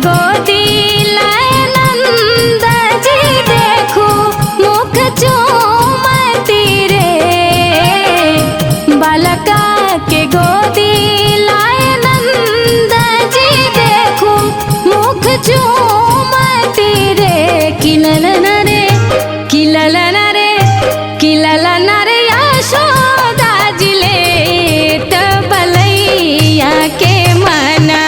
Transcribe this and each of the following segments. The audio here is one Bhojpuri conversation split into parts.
गोदी लाए नंद जी देखो मुख चूमती रे। बालका के गोदी लाए नंद जी देखो मुख चूमती रे। किललन रे किललन रे किललन रे यशोदा जिले बलैया के मना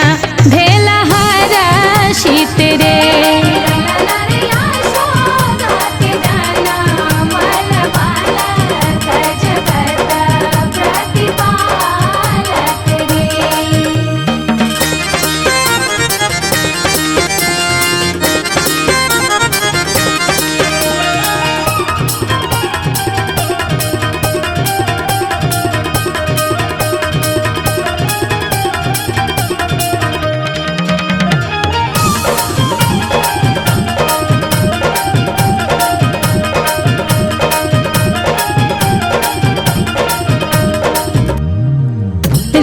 भेला हर्षित रे।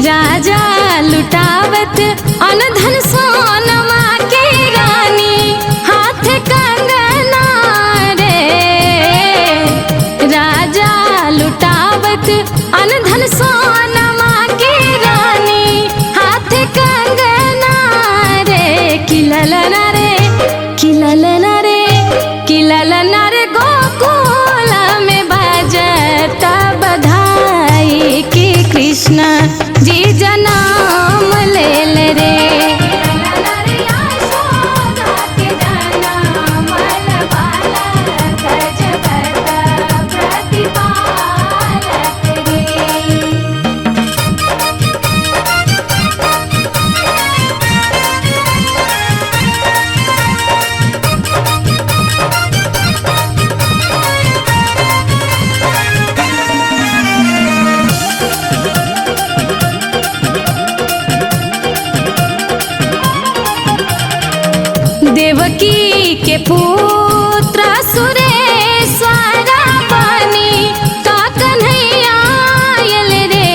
राजा लुटावत अनधन सोनमा के रानी हाथ कंगना रे। राजा लुटावत अनधन सोनमा के रानी हाथ कंगना रे। किललन रे किललन रे किललन रे गोकुल में बजता बधाई की कृष्ण जी जन्म लेल रे। देवकी के पुत्र सुरेश्वर बनी का कन्हैया आयल रे।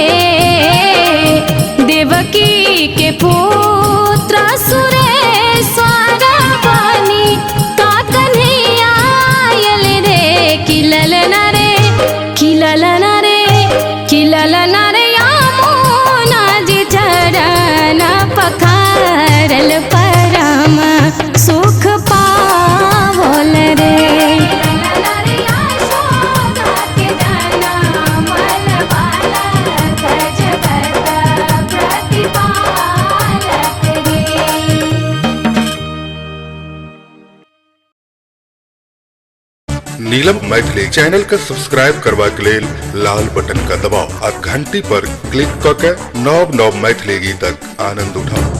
देवकी के पुत्र सुरेश्वर बनी का कन्हैया आयल रे। किललन रे किललन रे किललन रे यमुना जी चरण पखारल परम सुख पावल रे। नीलम मैथिली चैनल का सब्सक्राइब करबा के लेल लाल बटन का दबाव आ घंटी पर क्लिक करके नव नव मैथिली गीतक आनंद उठाओ।